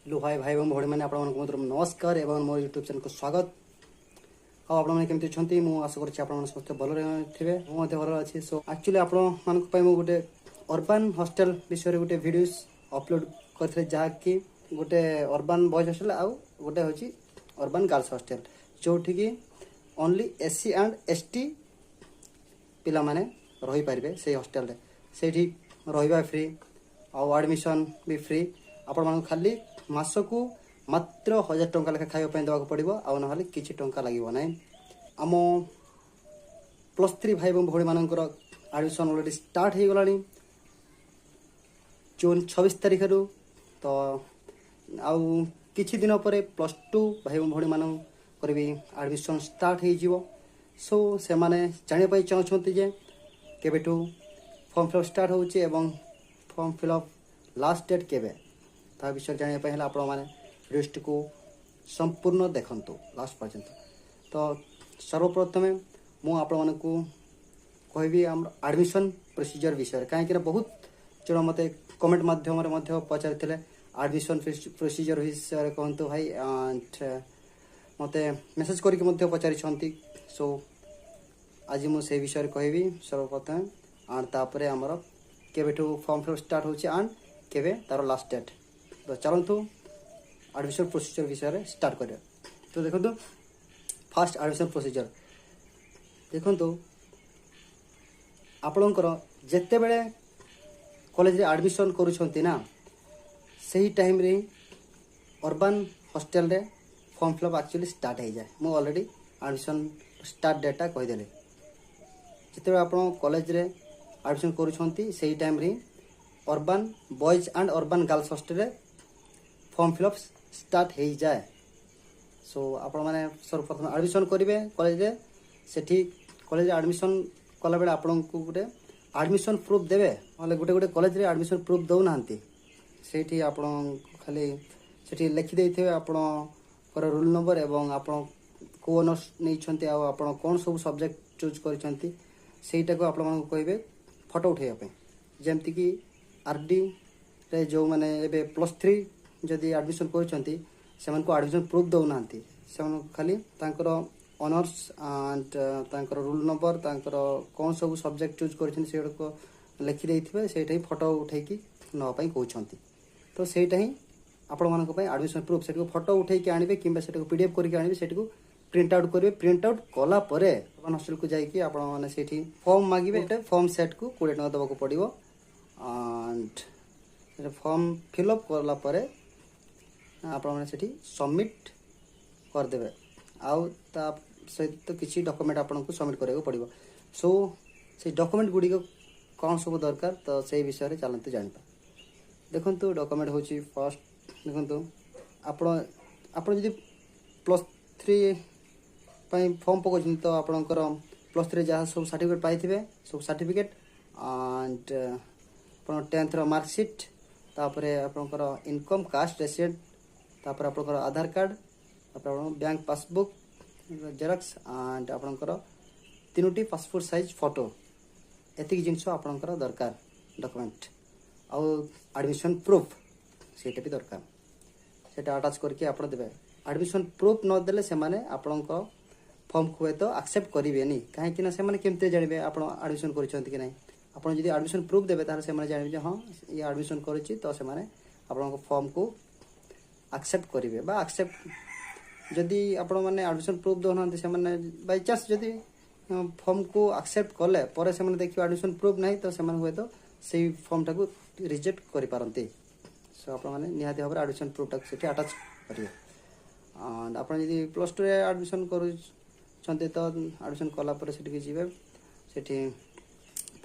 Hello hi भाई एवं भाई मैंने आपको नमस्कार एवं मोर यूट्यूब चैनल को स्वागत। आपने केमती अच्छा मुझे आशा करें समस्त भल थे मुझे भल अच्छे। सो एक्चुअली आपण गोटे अर्बान हॉस्टल विषय गोटे वीडियो अपलोड करते जहाँकि गोटे अर्बान बॉयज हॉस्टल आउ गोटे हूँ अर्बान गर्ल्स हॉस्टल जोठी की ओनली एससी एंड एसटी पिला माने रही पारे से हॉस्टल से रहा फ्री आडमिशन भी फ्री आपण मान खाली मासकू मात्र 1000 टंका लेखा खाଇବା देवाक पड़ो आउ ना किसी टंका लगे ना। आम +3 भाई भाई मानकर एडमिशन ऑलरेडी स्टार्ट हो गलानी जून 26 तारीख रु। तो आउ किछि दिन पर +2 भाई भाई मानकर भी एडमिशन स्टार्ट हो। सो से माने जानिया पाई चाहछंती जे केबेठू फॉर्म फिलअप स्टार्ट होउची एवं फॉर्म फिलअप लास्ट डेट केबे ता विषय जानिया पाई हला आपण माने वीडियो को संपूर्ण देखंतु लास्ट पर्यंत। तो सर्वप्रथमे मु आपण मानकू कहबी हम एडमिशन प्रोसीजर विषय कहीं बहुत जन मत कमेंट माध्यम पचारि एडमिशन प्रोसीजर विषय कहतु भाई मत मेसेज करके पचारि। सो आज मुझे विषय कहबी सर्वप्रथम एंड तापर आमर केबेठू फॉर्म फिलअप स्टार्ट होची एंड केबे तार लास्ट डेट। तो चलतु एडमिशन प्रोसीजर विषय स्टार्ट करिया। तो देखो फास्ट एडमिशन प्रोसीजर देखो आपणकर जिते बड़े कॉलेज रे एडमिशन करूछंती ना सही टाइम रे अर्बान हॉस्टल रे फॉर्म फिलअप एक्चुअली स्टार्ट हो जाए। मु ऑलरेडी एडमिशन स्टार्ट डेटा कहीदेली जिते आप कॉलेज रे एडमिशन करूछंती सही टाइम रे urban boys and urban girls hostel रे फॉर्म फिलअप स्टार्ट हो जाए। सो आपण मैंने सर्वप्रथम एडमिशन करेंगे कॉलेज रे सेठी कॉलेज एडमिशन कला बेले आपण को गोटे एडमिशन प्रूफ देवे ना गोटे गोटे कॉलेज रे एडमिशन प्रूफ दौ नांती सेठी आपण खाली सेठी लिखि देइथिबे आपण रोल नंबर एवं आपण को ऑनर्स नै छंती आ आपण कोन सब सब्जेक्ट चूज करिसंती सेटा को आपण मानको कहबे फोटो उठेया पे जेमति कि आरडी रे जो माने एबे +3 जदि एडमिशन करिसंती सेमान को एडमिशन प्रूफ दौ नांती सेमान खाली तांकर ऑनर्स एंड तांकर रोल नंबर तांकर कोन सब सब्जेक्ट चूज करिसंती सेडा को लिखि देइथिबे सेटा ही फोटो उठेकी न पई कहउछंती। तो सेटा ही आपण मानक पई एडमिशन प्रूफ सेटा को फोटो उठेकी आनिबे किबा सेटा को पीडीएफ करके आनिबे सेटा को प्रिंट आउट करेंगे। प्रिंट आउट कला परे अपन हॉस्टल को जाइए आपण माने सेठी फॉर्म मागिबे गोटे फॉर्म सेट को 20 टका देबाक पड़िबो एंड फॉर्म फिलअप करला परे आपण माने सेठी सबमिट कर देबे आउ ता सहित तो किसी डॉक्यूमेंट आपन को सबमिट करबो पड़िबो। सो से डॉक्यूमेंट गुडी को कौन सब दरकार तो से विषय रे चलंतु जानिबा। देखंतु डॉक्यूमेंट होची फर्स्ट देखंतु आपण आपण जदी +3 फॉर्म पकाउछन तो आपणकर +3 जहाँ सब सर्टिफिकेट पाइथिबे सब सर्टिफिकेट एंड आपण 10th रो मार्कशीट तापरे आपणकर इनकम कास्ट रेसिडेंट तापर आपणकर आधार कार्ड तापर बैंक पासबुक जेरॉक्स एंड आपणकर 3टी पासपोर्ट साइज फोटो एतिक जिंस आपणकर दरकार डॉक्यूमेंट आउ एडमिशन प्रूफ सेटा भी दरकार सेटा अटैच करके आपण देबे। एडमिशन प्रूफ न देले से माने आपणकर फॉर्म को तो एक्सेप्ट करेंगे कहीं से मैंने केमते जानवे आप एडमिशन कर कि नहीं आपड़ जब एडमिशन प्रूफ देवे तार से जानवे हाँ ये एडमिशन करी तो से आप फॉर्म को एक्सेप्ट करेंगे बा एक्सेप्ट जदि आपण मैंने एडमिशन प्रूफ दौना से बाय चांस जदि फॉर्म को एक्सेप्ट कले पर से देखिए एडमिशन प्रूफ नहीं तो से हुए तो से फॉर्म टाक रिजेक्ट कर पारती। सो आप निहाती भाव एडमिशन प्रूफ टाक से अटैच करेंगे एंड आप +2 एडमिशन कर तो एडमिशन कला जी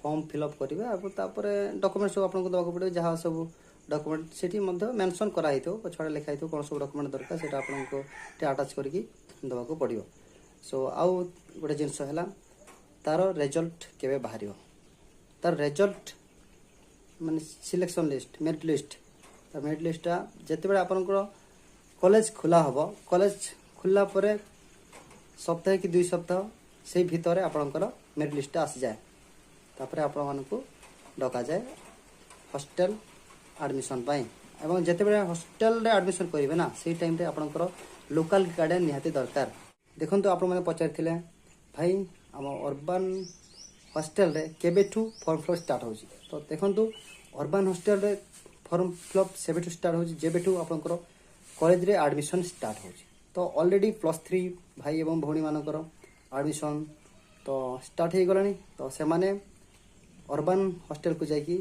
फॉर्म फिलअप करेंगे तापर डॉक्यूमेंट सब आपको देवाक पड़े जहाँ सब डॉक्यूमेंट से मेंशन कराई पछाड़े लिखाई कौन सब डॉक्यूमेंट दरकार से आपको अटैच करके देवाक पड़ो। सो आउ गोटे जिनस है तार रिजल्ट केबे बाहर तार रिजल्ट माने सिलेक्शन लिस्ट मेरिट लिस्ट जिते बड़े आपंकर कॉलेज खुला हम कॉलेज खुला परे सप्ताह कि 2 सप्ताह से भितर आपंकर मेरिट लिस्ट आसी जाए तापर आपण मानक डका जाए हॉस्टल एडमिशन पाई ଏବଂ ଯେତେବେଳେ ହଷ୍ଟେଲରେ ଆଡ଼ମିସନ୍ କରିବେ ନା ସେଇ ଟାଇମ୍ରେ ଆପଣଙ୍କର ଲୋକାଲ୍ ଗାର୍ଡ଼ିଆନ୍ ନିହାତି ଦରକାର। ଦେଖନ୍ତୁ ଆପଣମାନେ ପଚାରିଥିଲେ ଭାଇ ଆମ ଅର୍ବାନ୍ ହଷ୍ଟେଲରେ କେବେଠୁ ଫର୍ମ ଫିଲଅପ୍ ଷ୍ଟାର୍ଟ ହେଉଛି। ତ ଦେଖନ୍ତୁ ଅର୍ବାନ୍ ହଷ୍ଟେଲରେ ଫର୍ମ ଫିଲଅପ୍ ସେବେଠୁ ଷ୍ଟାର୍ଟ ହେଉଛି ଯେବେଠୁ ଆପଣଙ୍କର କଲେଜରେ ଆଡ଼ମିସନ୍ ଷ୍ଟାର୍ଟ ହେଉଛି। ତ ଅଲରେଡ଼ି +3 ଭାଇ ଏବଂ ଭଉଣୀମାନଙ୍କର ଆଡ଼ମିସନ୍ ତ ଷ୍ଟାର୍ଟ ହେଇଗଲାଣି। ତ ସେମାନେ ଅର୍ବାନ୍ ହଷ୍ଟେଲକୁ ଯାଇକି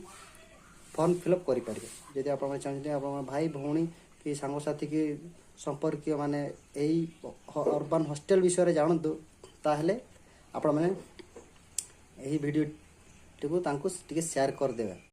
ଫର୍ମ ଫିଲଅପ୍ କରିପାରିବେ। ଯଦି ଆପଣମାନେ ଚାହୁଁଛନ୍ତି ଆପଣଙ୍କ ଭାଇ ଭଉଣୀ କି ସାଙ୍ଗସାଥି କି ସମ୍ପର୍କୀୟ ମାନେ ଏଇ ଅର୍ବାନ୍ ହଷ୍ଟେଲ ବିଷୟରେ ଜାଣନ୍ତୁ, ତାହେଲେ ଆପଣମାନେ ଏହି ଭିଡ଼ିଓଟିକୁ ତାଙ୍କୁ ଟିକେ ସେୟାର କରିଦେବେ।